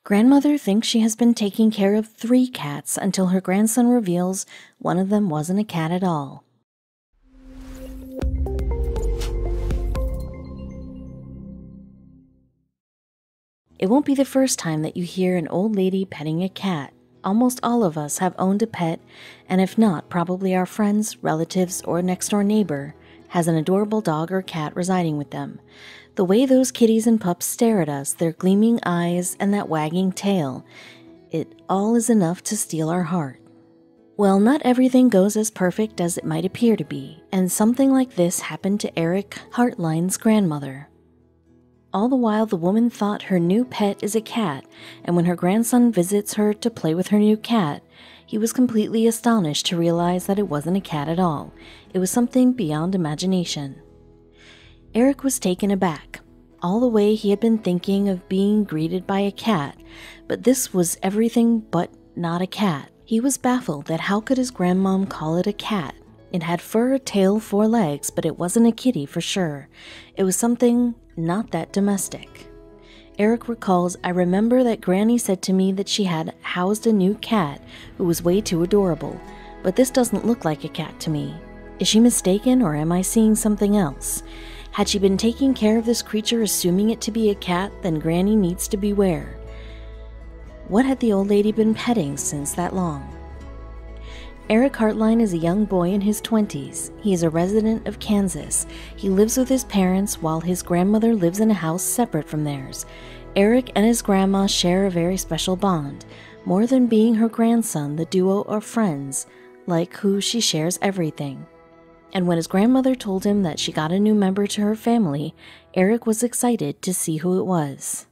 Grandmother thinks she has been taking care of 3 cats until her grandson reveals one of them wasn't a cat at all. It won't be the first time that you hear an old lady petting a cat. Almost all of us have owned a pet, and if not, probably our friends, relatives, or next-door neighbor has an adorable dog or cat residing with them. The way those kitties and pups stare at us, their gleaming eyes and that wagging tail, it all is enough to steal our heart. Well, not everything goes as perfect as it might appear to be, and something like this happened to Eric Hartline's grandmother. All the while, the woman thought her new pet is a cat, and when her grandson visits her to play with her new cat, he was completely astonished to realize that it wasn't a cat at all. It was something beyond imagination. Eric was taken aback. All the way he had been thinking of being greeted by a cat, but this was everything but not a cat. He was baffled that how could his grandmom call it a cat? It had fur, a tail, 4 legs, but it wasn't a kitty for sure. It was something not that domestic. Eric recalls, "I remember that Granny said to me that she had housed a new cat who was way too adorable, but this doesn't look like a cat to me. Is she mistaken, or am I seeing something else? Had she been taking care of this creature assuming it to be a cat, then Granny needs to beware." What had the old lady been petting since that long? Eric Hartline is a young boy in his 20s. He is a resident of Kansas. He lives with his parents while his grandmother lives in a house separate from theirs. Eric and his grandma share a very special bond. More than being her grandson, the duo are friends, like who she shares everything. And when his grandmother told him that she got a new member to her family, Eric was excited to see who it was.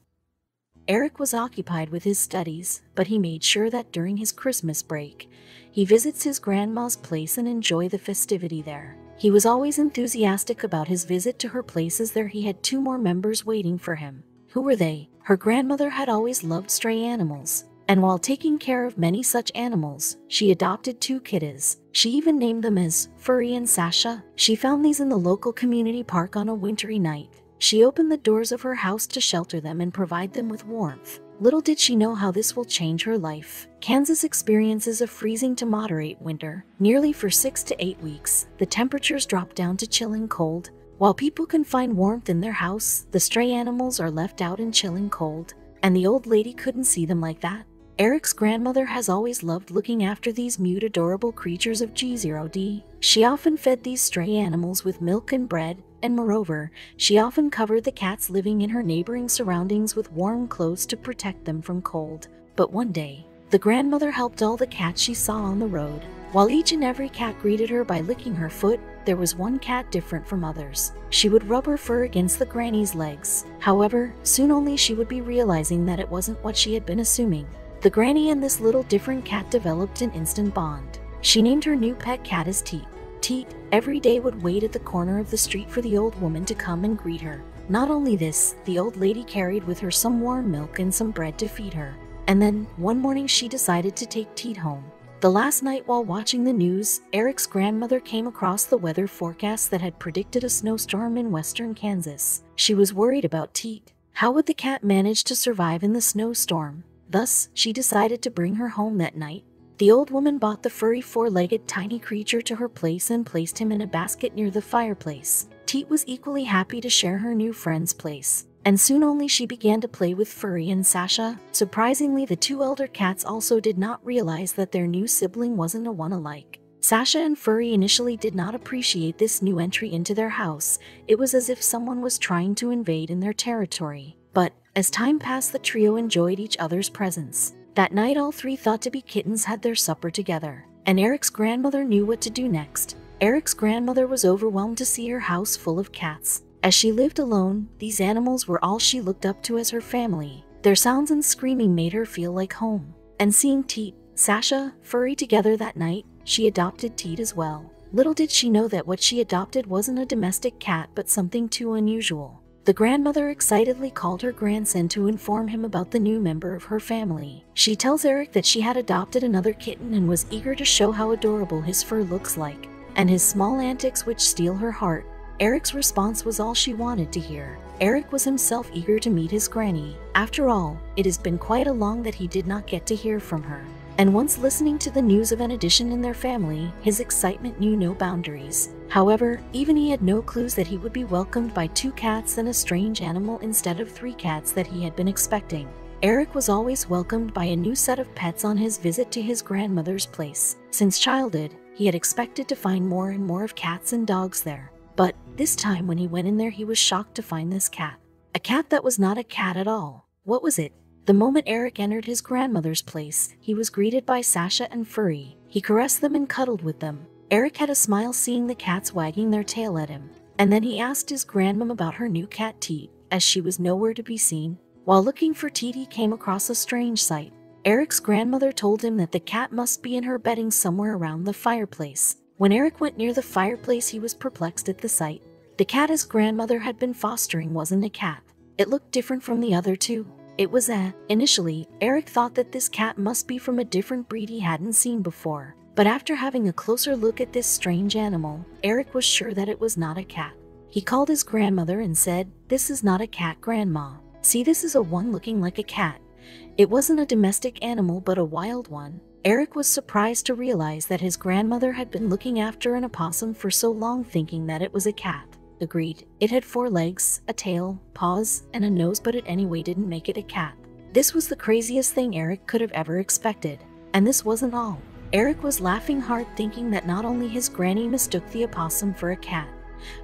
Eric was occupied with his studies, but he made sure that during his Christmas break, he visits his grandma's place and enjoy the festivity there. He was always enthusiastic about his visit to her place as there he had 2 more members waiting for him. Who were they? Her grandmother had always loved stray animals, and while taking care of many such animals, she adopted 2 kittens. She even named them as Furry and Sasha. She found these in the local community park on a wintry night. She opened the doors of her house to shelter them and provide them with warmth. Little did she know how this will change her life. Kansas experiences a freezing to moderate winter. Nearly for 6 to 8 weeks, the temperatures drop down to chilling cold. While people can find warmth in their house, the stray animals are left out in chilling cold, and the old lady couldn't see them like that. Eric's grandmother has always loved looking after these mute, adorable creatures of G0D. She often fed these stray animals with milk and bread, and moreover, she often covered the cats living in her neighboring surroundings with warm clothes to protect them from cold. But one day, the grandmother helped all the cats she saw on the road. While each and every cat greeted her by licking her foot, there was one cat different from others. She would rub her fur against the granny's legs. However, soon only she would be realizing that it wasn't what she had been assuming. The granny and this little different cat developed an instant bond. She named her new pet cat as Teet. Teet every day would wait at the corner of the street for the old woman to come and greet her. Not only this, the old lady carried with her some warm milk and some bread to feed her. And then, one morning she decided to take Teet home. The last night while watching the news, Eric's grandmother came across the weather forecast that had predicted a snowstorm in western Kansas. She was worried about Teet. How would the cat manage to survive in the snowstorm? Thus, she decided to bring her home that night. The old woman brought the furry 4-legged tiny creature to her place and placed him in a basket near the fireplace. Teet was equally happy to share her new friend's place, and soon only she began to play with Furry and Sasha. Surprisingly, the 2 elder cats also did not realize that their new sibling wasn't a one-alike. Sasha and Furry initially did not appreciate this new entry into their house. It was as if someone was trying to invade in their territory. But as time passed, the trio enjoyed each other's presence. That night, all 3 thought-to-be kittens had their supper together, and Eric's grandmother knew what to do next. Eric's grandmother was overwhelmed to see her house full of cats. As she lived alone, these animals were all she looked up to as her family. Their sounds and screaming made her feel like home. And seeing Teet, Sasha, Furry together that night, she adopted Teet as well. Little did she know that what she adopted wasn't a domestic cat but something too unusual. The grandmother excitedly called her grandson to inform him about the new member of her family. She tells Eric that she had adopted another kitten and was eager to show how adorable his fur looks like, and his small antics which steal her heart. Eric's response was all she wanted to hear. Eric was himself eager to meet his granny. After all, it has been quite a long that he did not get to hear from her. And once listening to the news of an addition in their family, his excitement knew no boundaries. However, even he had no clues that he would be welcomed by 2 cats and a strange animal instead of 3 cats that he had been expecting. Eric was always welcomed by a new set of pets on his visit to his grandmother's place. Since childhood, he had expected to find more and more of cats and dogs there. But this time when he went in there, he was shocked to find this cat. A cat that was not a cat at all. What was it? The moment Eric entered his grandmother's place, he was greeted by Sasha and Furry. He caressed them and cuddled with them. Eric had a smile seeing the cats wagging their tail at him. And then he asked his grandmom about her new cat Teet, as she was nowhere to be seen. While looking for Teet, he came across a strange sight. Eric's grandmother told him that the cat must be in her bedding somewhere around the fireplace. When Eric went near the fireplace, he was perplexed at the sight. The cat his grandmother had been fostering wasn't a cat. It looked different from the other 2. It was Initially, Eric thought that this cat must be from a different breed he hadn't seen before. But after having a closer look at this strange animal, Eric was sure that it was not a cat. He called his grandmother and said, "This is not a cat, Grandma. See, this is a one looking like a cat." It wasn't a domestic animal but a wild one. Eric was surprised to realize that his grandmother had been looking after an opossum for so long, thinking that it was a cat. Agreed. It had 4 legs, a tail, paws, and a nose, but it anyway didn't make it a cat. This was the craziest thing Eric could have ever expected. And this wasn't all. Eric was laughing hard, thinking that not only his granny mistook the opossum for a cat,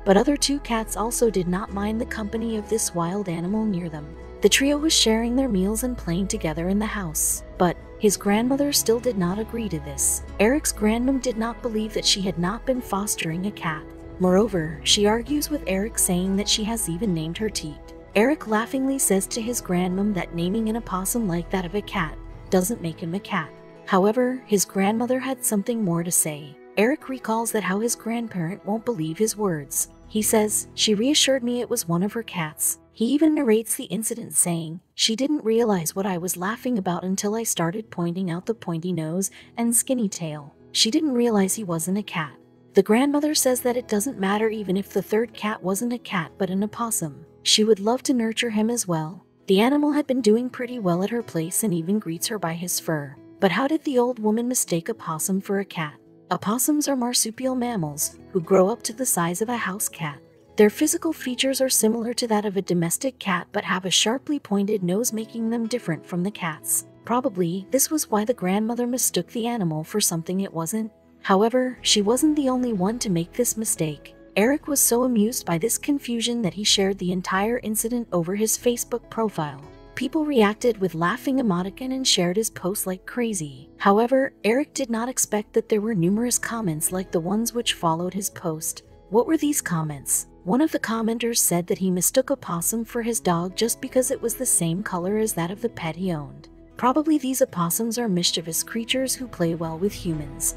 but other 2 cats also did not mind the company of this wild animal near them. The trio was sharing their meals and playing together in the house. But his grandmother still did not agree to this. Eric's grandmom did not believe that she had not been fostering a cat. Moreover, she argues with Eric, saying that she has even named her Teet. Eric laughingly says to his grandmom that naming an opossum like that of a cat doesn't make him a cat. However, his grandmother had something more to say. Eric recalls that how his grandparent won't believe his words. He says, "She reassured me it was one of her cats." He even narrates the incident, saying, "She didn't realize what I was laughing about until I started pointing out the pointy nose and skinny tail. She didn't realize he wasn't a cat." The grandmother says that it doesn't matter even if the 3rd cat wasn't a cat but an opossum. She would love to nurture him as well. The animal had been doing pretty well at her place and even greets her by his fur. But how did the old woman mistake a possum for a cat? Opossums are marsupial mammals who grow up to the size of a house cat. Their physical features are similar to that of a domestic cat but have a sharply pointed nose, making them different from the cats. Probably this was why the grandmother mistook the animal for something it wasn't. However, she wasn't the only one to make this mistake. Eric was so amused by this confusion that he shared the entire incident over his Facebook profile. People reacted with laughing emoticon and shared his post like crazy. However, Eric did not expect that there were numerous comments like the ones which followed his post. What were these comments? One of the commenters said that he mistook a possum for his dog just because it was the same color as that of the pet he owned. Probably these opossums are mischievous creatures who play well with humans.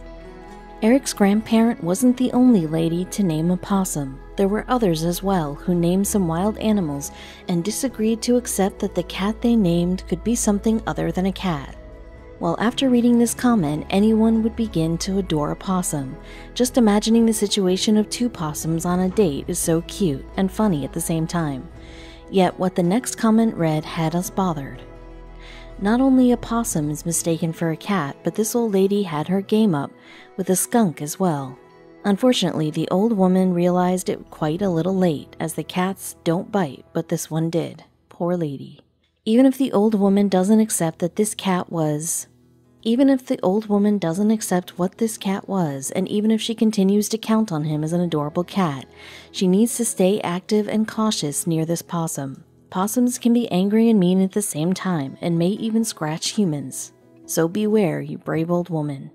Eric's grandparent wasn't the only lady to name a possum. There were others as well who named some wild animals and disagreed to accept that the cat they named could be something other than a cat. Well, after reading this comment, anyone would begin to adore a possum. Just imagining the situation of 2 possums on a date is so cute and funny at the same time. Yet what the next comment read had us bothered. Not only a possum is mistaken for a cat, but this old lady had her game up with a skunk as well. Unfortunately, the old woman realized it quite a little late, as the cats don't bite, but this one did. Poor lady. Even if the old woman doesn't accept what this cat was, and even if she continues to count on him as an adorable cat, she needs to stay active and cautious near this possum. Possums can be angry and mean at the same time, and may even scratch humans. So beware, you brave old woman.